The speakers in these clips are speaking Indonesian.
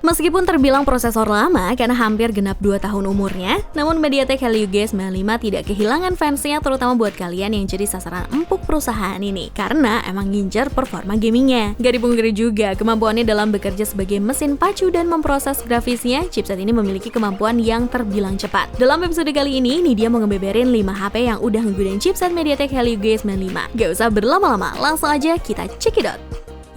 Meskipun terbilang prosesor lama karena hampir genap 2 tahun umurnya, namun MediaTek Helio G95 tidak kehilangan fansnya, terutama buat kalian yang jadi sasaran empuk perusahaan ini, karena emang ngincer performa gamingnya. Gak dipungkiri juga, kemampuannya dalam bekerja sebagai mesin pacu dan memproses grafisnya, chipset ini memiliki kemampuan yang terbilang cepat. Dalam episode kali ini, Nidia mau ngebeberin 5 HP yang udah nggunain chipset MediaTek Helio G95. Gak usah berlama-lama, langsung aja kita check it out.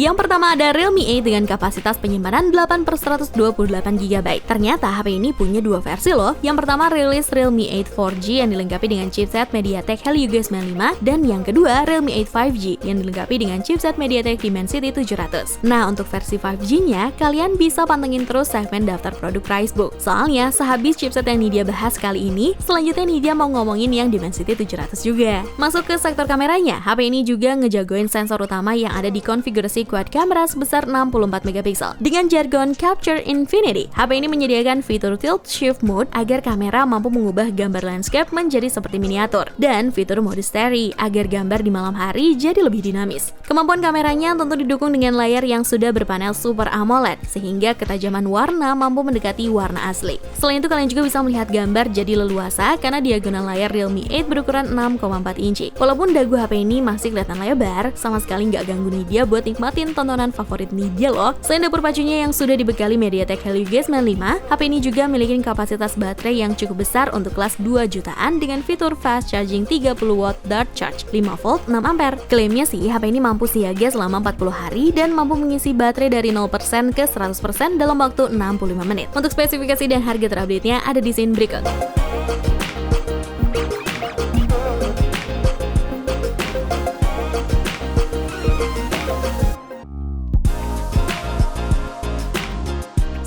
Yang pertama ada Realme 8 dengan kapasitas penyimpanan 8/128GB. Ternyata HP ini punya dua versi loh. Yang pertama rilis Realme 8 4G yang dilengkapi dengan chipset MediaTek Helio G95, dan yang kedua Realme 8 5G yang dilengkapi dengan chipset MediaTek Dimensity 700. Nah, untuk versi 5G-nya, kalian bisa pantengin terus segmen daftar produk Pricebook. Soalnya, sehabis chipset yang Nidia bahas kali ini, selanjutnya Nidia mau ngomongin yang Dimensity 700 juga. Masuk ke sektor kameranya, HP ini juga ngejagoin sensor utama yang ada di konfigurasi quad kamera sebesar 64MP. Dengan jargon Capture Infinity, HP ini menyediakan fitur Tilt Shift Mode agar kamera mampu mengubah gambar landscape menjadi seperti miniatur, dan fitur mode Starry agar gambar di malam hari jadi lebih dinamis. Kemampuan kameranya tentu didukung dengan layar yang sudah berpanel Super AMOLED, sehingga ketajaman warna mampu mendekati warna asli. Selain itu, kalian juga bisa melihat gambar jadi leluasa karena diagonal layar Realme 8 berukuran 6,4 inci. Walaupun dagu HP ini masih kelihatan lebar, sama sekali nggak ganggu Nidia buat nikmatin tontonan favorit Nidia loh. Selain dapur pacunya yang sudah dibekali MediaTek Helio G95, HP ini juga memiliki kapasitas baterai yang cukup besar untuk kelas 2 jutaan dengan fitur fast charging 30W Dart Charge 5V 6A. Klaimnya sih HP ini mampu siaga selama 40 hari dan mampu mengisi baterai dari 0% ke 100% dalam waktu 65 menit. Untuk spesifikasi dan harga terupdate-nya ada di scene berikut.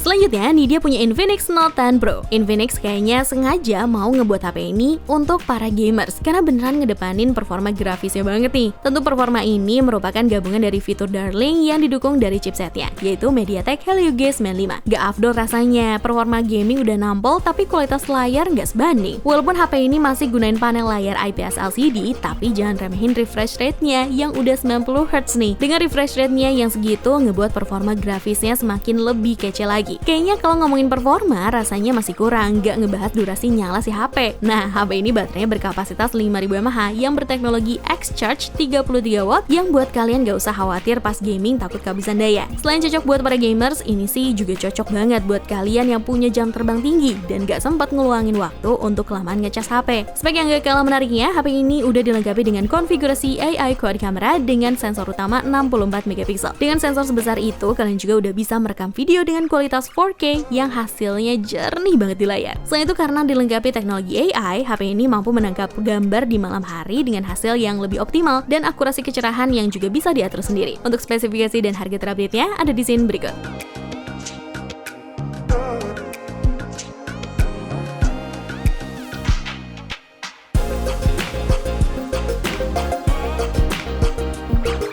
Selanjutnya, Nidia punya Infinix Note 10 Pro. Infinix kayaknya sengaja mau ngebuat HP ini untuk para gamers, karena beneran ngedepanin performa grafisnya banget nih. Tentu performa ini merupakan gabungan dari fitur darling yang didukung dari chipsetnya, yaitu MediaTek Helio G95. Gak afdol rasanya, performa gaming udah nampol tapi kualitas layar gak sebanding. Walaupun HP ini masih gunain panel layar IPS LCD, tapi jangan remehin refresh rate-nya yang udah 90Hz nih. Dengan refresh rate-nya yang segitu, ngebuat performa grafisnya semakin lebih kece lagi. Kayaknya kalau ngomongin performa, rasanya masih kurang, gak ngebahas durasi nyala si HP. Nah, HP ini baterainya berkapasitas 5000 mAh yang berteknologi X-Charge 33W yang buat kalian gak usah khawatir pas gaming takut kehabisan daya. Selain cocok buat para gamers, ini sih juga cocok banget buat kalian yang punya jam terbang tinggi dan gak sempat ngeluangin waktu untuk kelamaan ngecas HP. Spek yang gak kalah menariknya, HP ini udah dilengkapi dengan konfigurasi AI quad camera dengan sensor utama 64MP. Dengan sensor sebesar itu, kalian juga udah bisa merekam video dengan kualitas 4K yang hasilnya jernih banget di layar. Selain itu, karena dilengkapi teknologi AI, HP ini mampu menangkap gambar di malam hari dengan hasil yang lebih optimal dan akurasi kecerahan yang juga bisa diatur sendiri. Untuk spesifikasi dan harga terupdate-nya ada di scene berikut.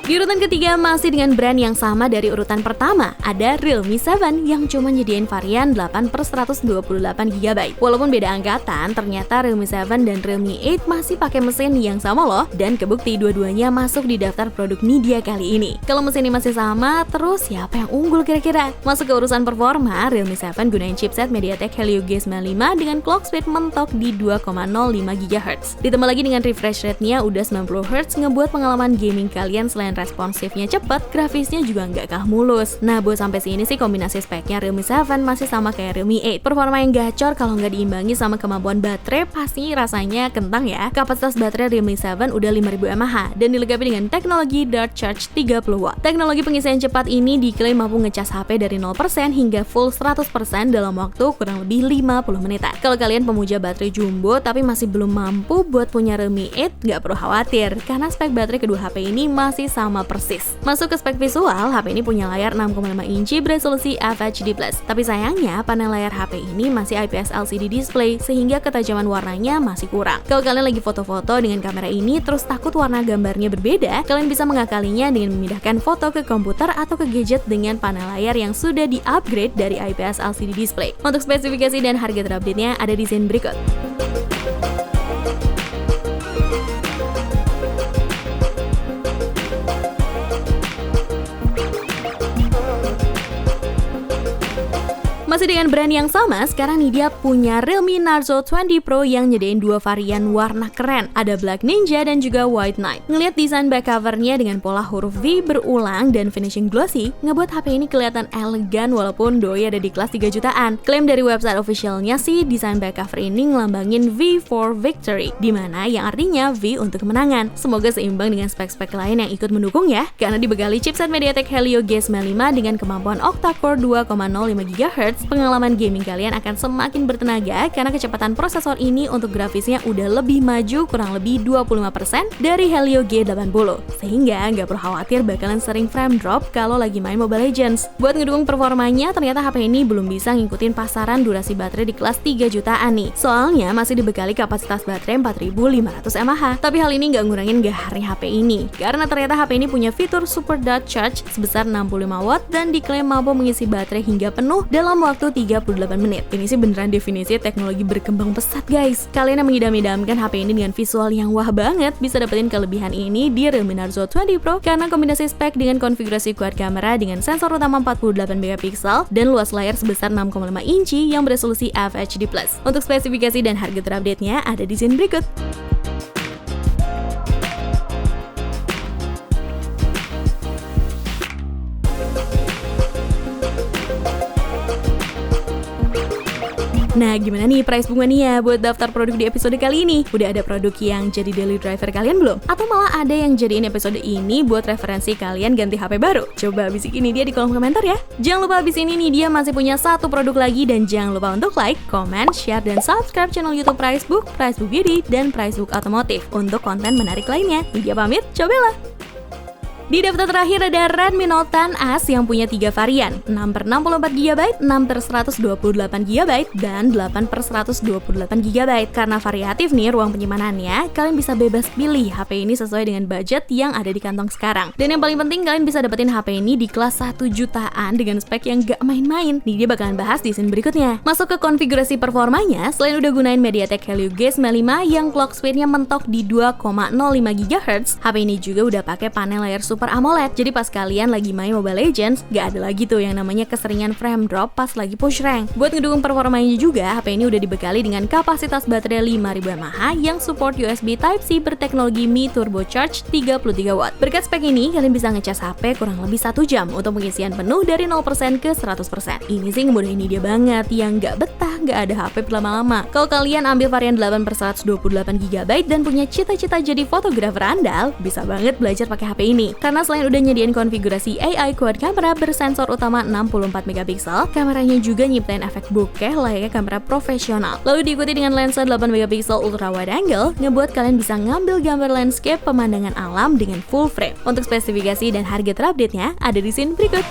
Di urutan ketiga masih dengan brand yang sama dari urutan pertama, ada Realme 7 yang cuma nyediain varian 8/128GB. Walaupun beda angkatan, ternyata Realme 7 dan Realme 8 masih pakai mesin yang sama loh, dan kebukti dua-duanya masuk di daftar produk Nidia kali ini. Kalau mesinnya masih sama, terus siapa yang unggul kira-kira? Masuk ke urusan performa, Realme 7 gunain chipset MediaTek Helio G95 dengan clock speed mentok di 2,05GHz. Ditambah lagi dengan refresh rate-nya udah 90Hz, ngebuat pengalaman gaming kalian selain responsifnya cepet, grafisnya juga nggak kalah mulus. Nah, buat sampai sini sih kombinasi speknya Realme 7 masih sama kayak Realme 8. Performa yang gacor kalau nggak diimbangi sama kemampuan baterai pasti rasanya kentang ya. Kapasitas baterai Realme 7 udah 5000 mAh dan dilengkapi dengan teknologi Dart Charge 30W. Teknologi pengisian cepat ini diklaim mampu ngecas HP dari 0% hingga full 100% dalam waktu kurang lebih 50 menitan. Kalau kalian pemuja baterai jumbo tapi masih belum mampu buat punya Realme 8, nggak perlu khawatir karena spek baterai kedua HP ini masih sama persis. Masuk ke spek visual, HP ini punya layar 6,5 inci beresolusi FHD+. Tapi sayangnya, panel layar HP ini masih IPS LCD display sehingga ketajaman warnanya masih kurang. Kalau kalian lagi foto-foto dengan kamera ini terus takut warna gambarnya berbeda, kalian bisa mengakalinya dengan memindahkan foto ke komputer atau ke gadget dengan panel layar yang sudah di-upgrade dari IPS LCD display. Untuk spesifikasi dan harga terupdate-nya ada di scene berikut. Masih dengan brand yang sama, sekarang nih dia punya Realme Narzo 20 Pro yang nyediain dua varian warna keren. Ada Black Ninja dan juga White Knight. Ngelihat desain back covernya dengan pola huruf V berulang dan finishing glossy, ngebuat HP ini kelihatan elegan walaupun doi ada di kelas 3 jutaan. Klaim dari website officialnya sih, desain back cover ini ngelambangin V for Victory, dimana yang artinya V untuk kemenangan. Semoga seimbang dengan spek-spek lain yang ikut mendukung ya, karena dibekali chipset MediaTek Helio G95 dengan kemampuan octa-core 2,05 GHz. Pengalaman gaming kalian akan semakin bertenaga karena kecepatan prosesor ini untuk grafisnya udah lebih maju kurang lebih 25% dari Helio G80, sehingga nggak perlu khawatir bakalan sering frame drop kalau lagi main Mobile Legends. Buat ngedukung performanya, ternyata HP ini belum bisa ngikutin pasaran durasi baterai di kelas 3 jutaan nih, soalnya masih dibekali kapasitas baterai 4500 mAh. Tapi hal ini nggak ngurangin gahari HP ini, karena ternyata HP ini punya fitur Super Dot Charge sebesar 65 watt dan diklaim mampu mengisi baterai hingga penuh dalam waktu 38 menit. Ini sih beneran definisi teknologi berkembang pesat guys. Kalian yang mengidam-idamkan HP ini dengan visual yang wah banget bisa dapetin kelebihan ini di Realme Narzo 20 Pro karena kombinasi spek dengan konfigurasi quad kamera dengan sensor utama 48 megapiksel dan luas layar sebesar 6,5 inci yang beresolusi FHD+. Untuk spesifikasi dan harga terupdate-nya ada di sini berikut. Nah, gimana nih price bunganya buat daftar produk di episode kali ini? Udah ada produk yang jadi daily driver kalian belum? Atau malah ada yang jadiin episode ini buat referensi kalian ganti HP baru? Coba bisikin dia di kolom komentar ya. Jangan lupa abis ini nih dia masih punya satu produk lagi dan jangan lupa untuk like, comment, share, dan subscribe channel YouTube Pricebook, Pricebook Beauty, dan Pricebook Automotive untuk konten menarik lainnya. Dia pamit, cobalah! Di daftar terakhir ada Redmi Note 10 As yang punya 3 varian, 6/64GB, 6/128GB, dan 8/128GB. Karena variatif nih ruang penyimpanannya, kalian bisa bebas pilih HP ini sesuai dengan budget yang ada di kantong sekarang. Dan yang paling penting, kalian bisa dapetin HP ini di kelas 1 jutaan dengan spek yang gak main-main. Nih dia bakalan bahas di scene berikutnya. Masuk ke konfigurasi performanya, selain udah gunain MediaTek Helio G95 yang clock speednya mentok di 2,05 GHz, HP ini juga udah pakai panel layar Super AMOLED. Jadi pas kalian lagi main Mobile Legends, gak ada lagi tuh yang namanya keseringan frame drop pas lagi push rank. Buat ngedukung performanya juga, HP ini udah dibekali dengan kapasitas baterai 5000 mAh yang support USB Type-C berteknologi Mi Turbo Charge 33 watt. Berkat spek ini, kalian bisa ngecas HP kurang lebih 1 jam untuk pengisian penuh dari 0% ke 100%. Ini sih ngemudahin dia banget, yang gak betah gak ada HP berlama-lama. Kalau kalian ambil varian 8/128GB dan punya cita-cita jadi fotografer andal, bisa banget belajar pakai HP ini. Karena selain udah nyediain konfigurasi AI quad kamera bersensor utama 64 megapiksel, kameranya juga nyiptain efek bokeh layaknya kamera profesional. Lalu diikuti dengan lensa 8 megapiksel ultra wide angle, ngebuat kalian bisa ngambil gambar landscape pemandangan alam dengan full frame. Untuk spesifikasi dan harga terupdate-nya ada di scene berikut.